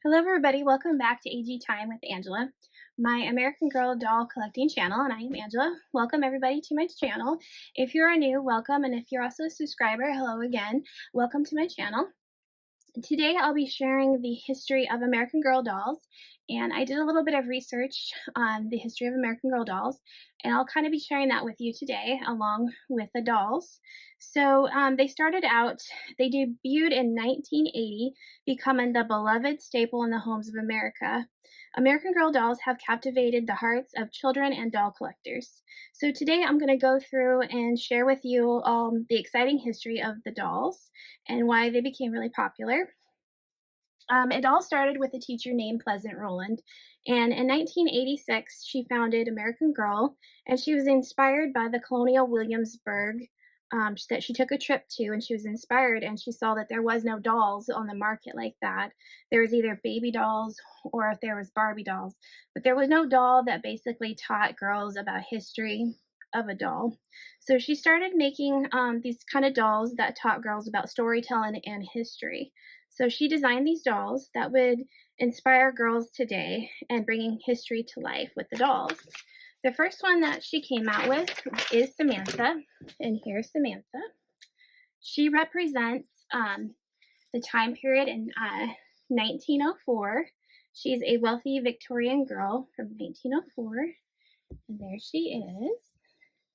Hello everybody, welcome back to AG Time with Angela, my American Girl doll collecting channel, and I am Angela. Welcome everybody to my channel. If you are new, welcome, and if you're also a subscriber, hello again. Welcome to my channel. Today I'll be sharing the history of American Girl dolls, and I did a little bit of research on the history of American Girl dolls, and I'll kind of be sharing that with you today along with the dolls. So they debuted in 1980, becoming the beloved staple in the homes of America. American Girl dolls have captivated the hearts of children and doll collectors. So today I'm going to go through and share with you the exciting history of the dolls and why they became really popular. It all started with a teacher named Pleasant Rowland, and in 1986 she founded American Girl, and she was inspired by the Colonial Williamsburg that she took a trip to, and she was inspired, and she saw that there was no dolls on the market like that. There was either baby dolls or if there was Barbie dolls, but there was no doll that basically taught girls about history of a doll. So she started making these kind of dolls that taught girls about storytelling and history. So she designed these dolls that would inspire girls today and bringing history to life with the dolls. The first one that she came out with is Samantha, and here's Samantha. She represents the time period in 1904. She's a wealthy Victorian girl from 1904, and there she is.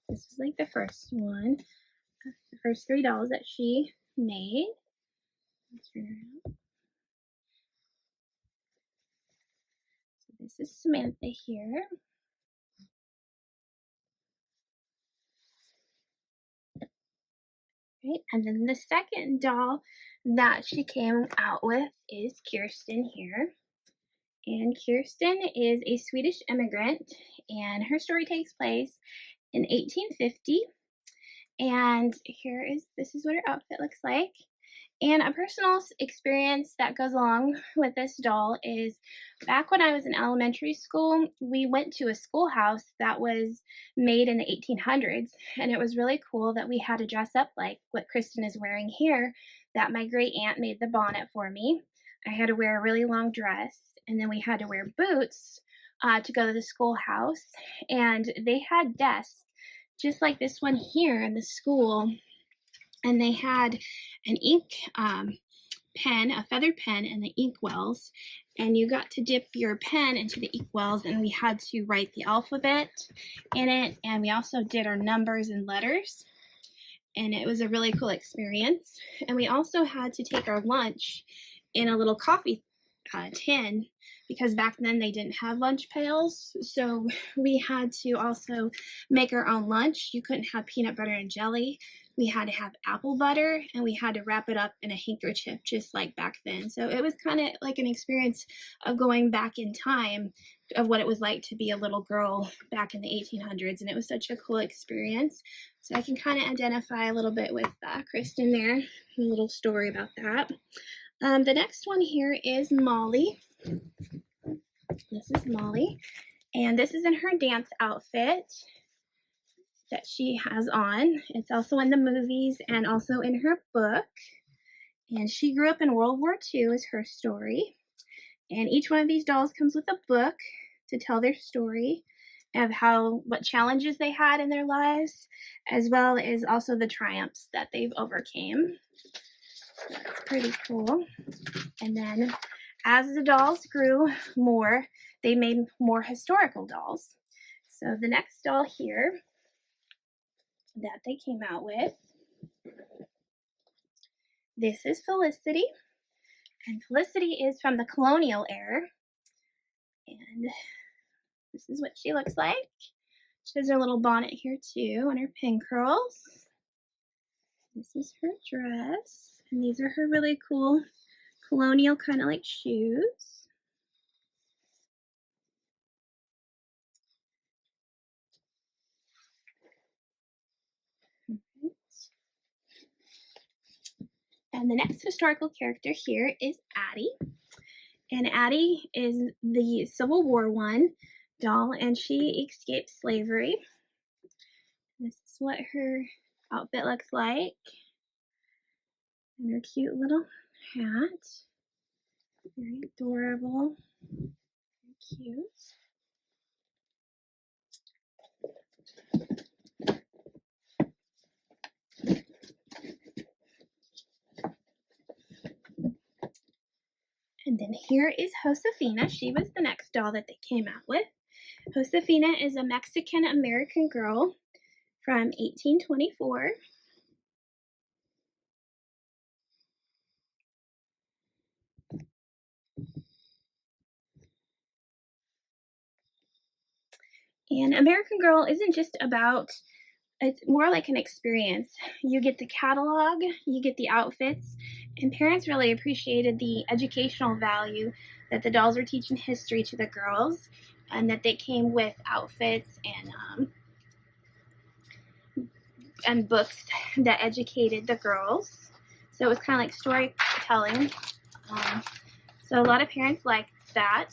This is like the first one, the first three dolls that she made. Let's turn her around. So this is Samantha here. Right, and then the second doll that she came out with is Kirsten here. And Kirsten is a Swedish immigrant, and her story takes place in 1850. And this is what her outfit looks like. And a personal experience that goes along with this doll is back when I was in elementary school, we went to a schoolhouse that was made in the 1800s. And it was really cool that we had to dress up like what Kristen is wearing here, that my great aunt made the bonnet for me. I had to wear a really long dress, and then we had to wear boots to go to the schoolhouse. And they had desks just like this one here in the school, and they had an ink pen, a feather pen, and the ink wells, and you got to dip your pen into the ink wells, and we had to write the alphabet in it, and we also did our numbers and letters, and it was a really cool experience. And we also had to take our lunch in a little coffee tin, because back then they didn't have lunch pails, so we had to also make our own lunch. You couldn't have peanut butter and jelly. We had to have apple butter, and we had to wrap it up in a handkerchief just like back then. So it was kind of like an experience of going back in time of what it was like to be a little girl back in the 1800s, and it was such a cool experience. So I can kind of identify a little bit with Kristen there, a little story about that. The next one here is Molly. This is Molly, and this is in her dance outfit that she has on. It's also in the movies and also in her book. And she grew up in World War II is her story. And each one of these dolls comes with a book to tell their story of what challenges they had in their lives, as well as also the triumphs that they've overcame. That's pretty cool. And then as the dolls grew more, they made more historical dolls. So the next doll here that they came out with, this is Felicity. And Felicity is from the colonial era. And this is what she looks like. She has her little bonnet here too, and her pin curls. This is her dress. And these are her really cool colonial kind of like shoes. And the next historical character here is Addie. And Addie is the Civil War doll, and she escaped slavery. This is what her outfit looks like. And her cute little hat. Very adorable. Very cute. And then here is Josefina. She was the next doll that they came out with. Josefina is a Mexican-American girl from 1824. And American Girl isn't just about, it's more like an experience. You get the catalog, you get the outfits, and parents really appreciated the educational value that the dolls were teaching history to the girls, and that they came with outfits and books that educated the girls. So it was kind of like storytelling. So a lot of parents liked that.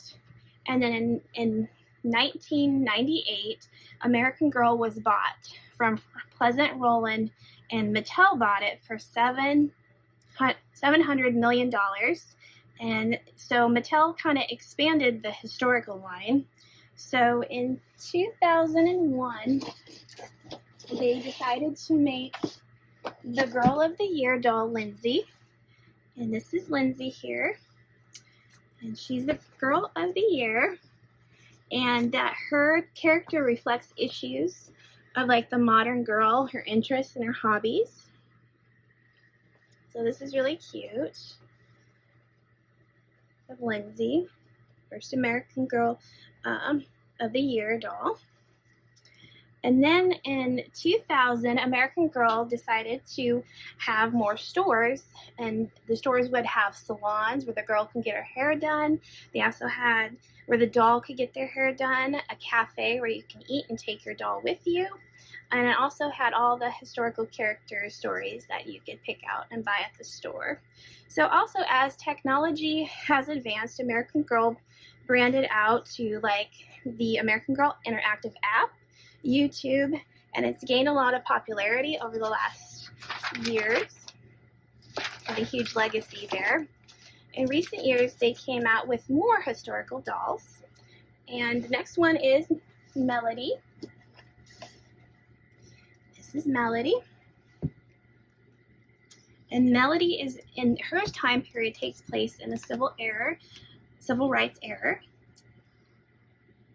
And then in 1998, American Girl was bought from Pleasant Rowland, and Mattel bought it for $700 million. And so Mattel kind of expanded the historical line. So in 2001, they decided to make the Girl of the Year doll Lindsay. And this is Lindsay here. And she's the Girl of the Year. And that her character reflects issues of like the modern girl, her interests and her hobbies. So this is really cute. Of Lindsay, first American Girl of the Year doll. And then in 2000, American Girl decided to have more stores, and the stores would have salons where the girl can get her hair done. They also had where the doll could get their hair done, a cafe where you can eat and take your doll with you. And it also had all the historical character stories that you could pick out and buy at the store. So also, as technology has advanced, American Girl branded out to like the American Girl Interactive app, YouTube, and it's gained a lot of popularity over the last years. And a huge legacy there. In recent years, they came out with more historical dolls. And the next one is Melody. This is Melody. And Melody is, in her time period, takes place in the civil rights era.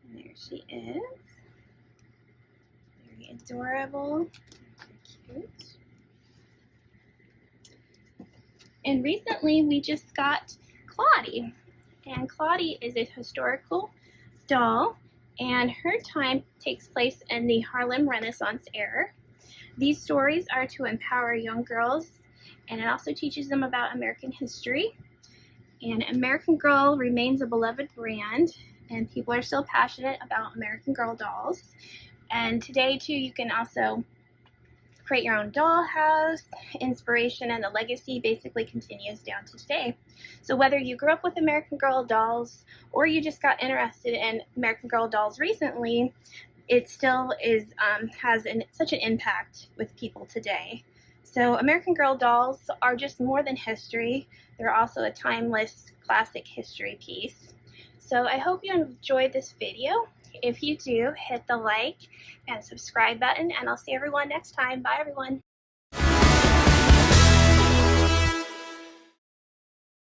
And there she is. Very adorable. Very cute. And recently we just got Claudie. And Claudie is a historical doll, and her time takes place in the Harlem Renaissance era. These stories are to empower young girls, and it also teaches them about American history. And American Girl remains a beloved brand, and people are still passionate about American Girl dolls. And today too, you can also create your own dollhouse. Inspiration and the legacy basically continues down to today. So whether you grew up with American Girl dolls or you just got interested in American Girl dolls recently, it still is has such an impact with people today. So American Girl dolls are just more than history. They're also a timeless classic history piece. So I hope you enjoyed this video. If you do, hit the like and subscribe button, and I'll see everyone next time. Bye, everyone.